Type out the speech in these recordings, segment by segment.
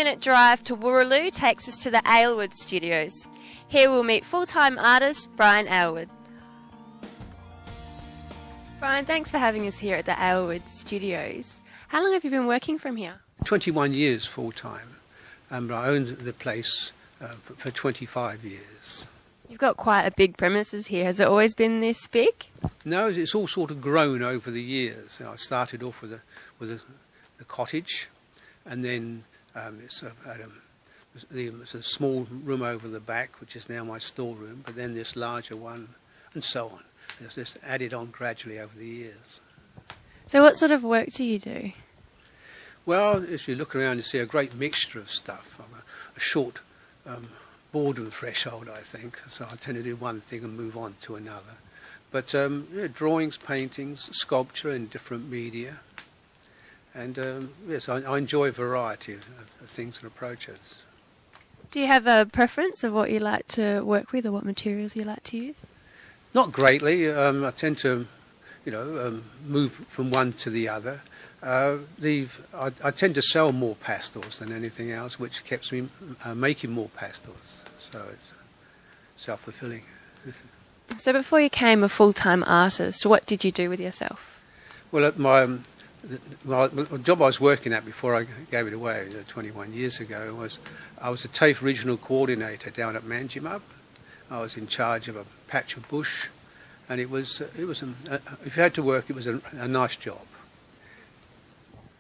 Minute drive to Wooroloo takes us to the Aylward studios. Here we'll meet full-time artist Brian Aylward. Brian, thanks for having us here at the Aylward studios. How long have you been working from here? 21 years full-time. But I owned the place for 25 years. You've got quite a big premises here. Has it always been this big? No, it's all sort of grown over the years. You know, I started off with a cottage, and then it's a small room over the back, which is now my storeroom, but then this larger one, and so on. It's just added on gradually over the years. So what sort of work do you do? Well, if you look around, you see a great mixture of stuff. I'm a short boredom threshold, I think, so I tend to do one thing and move on to another. But drawings, paintings, sculpture in different media. And yes, I enjoy a variety of things and approaches. Do you have a preference of what you like to work with or what materials you like to use? Not greatly. I tend to, move from one to the other. I tend to sell more pastels than anything else, which keeps me making more pastels. So it's self-fulfilling. So before you became a full-time artist, what did you do with yourself? Well, the job I was working at before I gave it away 21 years ago was I was a TAFE regional coordinator down at Manjimup. I was in charge of a patch of bush, and it was if you had to work, it was a nice job.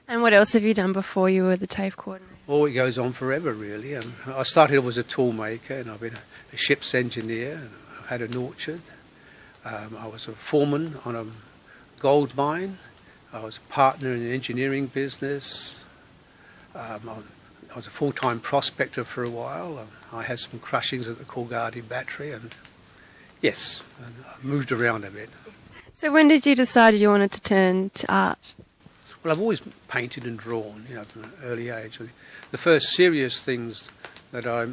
And what else have you done before you were the TAFE coordinator? Oh, it goes on forever, really. I started off as a tool maker, and I've been a ship's engineer, and I've had an orchard. I was a foreman on a gold mine. I was a partner in an engineering business. I was a full-time prospector for a while. I had some crushings at the Coolgardie battery, and yes, I moved around a bit. So when did you decide you wanted to turn to art? Well, I've always painted and drawn, from an early age. The first serious things that I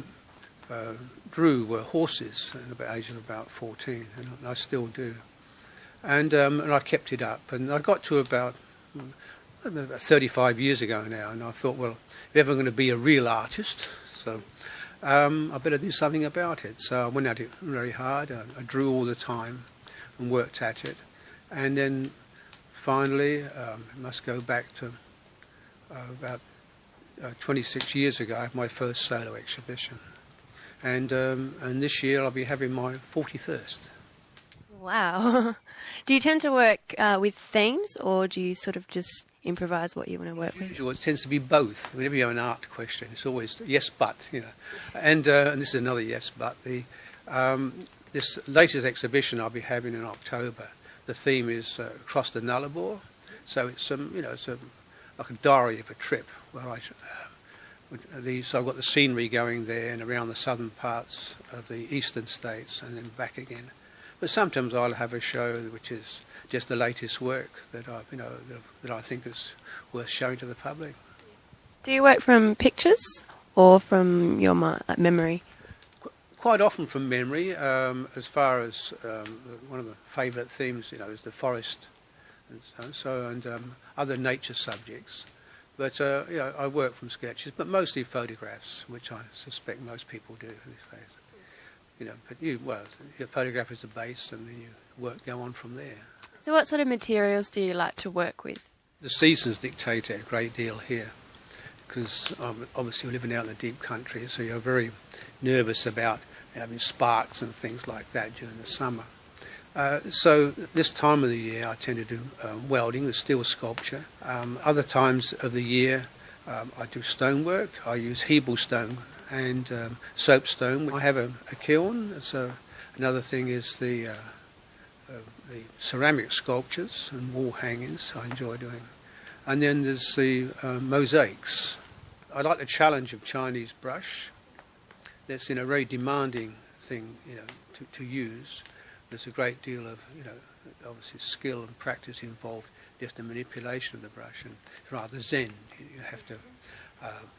drew were horses at the age of about 14, and I still do. And I kept it up, and I got to about 35 years ago now, and I thought, well, if ever I'm going to be a real artist, so I better do something about it. So I went at it very hard. I drew all the time and worked at it, and then finally, it must go back to about 26 years ago. I had my first solo exhibition, and this year I'll be having my 41st. Wow. Do you tend to work with themes, or do you sort of just improvise what you want to work with? Usually it tends to be both. Whenever you have an art question, it's always yes, but, And this is another yes, but. This latest exhibition I'll be having in October, the theme is across the Nullarbor. So it's like a diary of a trip where so I've got the scenery going there and around the southern parts of the eastern states and then back again. But sometimes I'll have a show which is just the latest work that I think is worth showing to the public. Do you work from pictures or from your memory? Quite often from memory. As far as one of the favourite themes, is the forest, and other nature subjects. But I work from sketches, but mostly photographs, which I suspect most people do these days. But your photograph is the base, and then your work go on from there. So what sort of materials do you like to work with? The seasons dictate it a great deal here, because obviously you're living out in the deep country, so you're very nervous about having sparks and things like that during the summer. So this time of the year I tend to do welding, the steel sculpture. Other times of the year I do stonework. I use Hebel stone and soapstone. I have a kiln. So another thing is the ceramic sculptures and wall hangings I enjoy doing. And then there's the mosaics. I like the challenge of Chinese brush. That's a very demanding thing, to use. There's a great deal of, obviously skill and practice involved, just the manipulation of the brush, and it's rather zen. You have to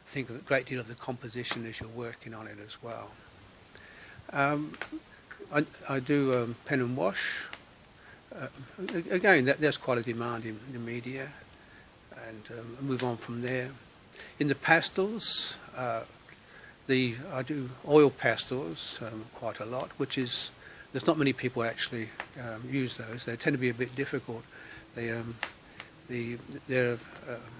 think of a great deal of the composition as you're working on it as well. I do pen and wash. Again, that's quite a demand in the media, and I move on from there. In the pastels, I do oil pastels quite a lot, which is, there's not many people actually use those. They tend to be a bit difficult. They're a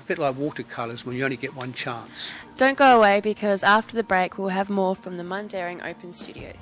bit like watercolours when you only get one chance. Don't go away, because after the break we'll have more from the Mundaring Open Studios.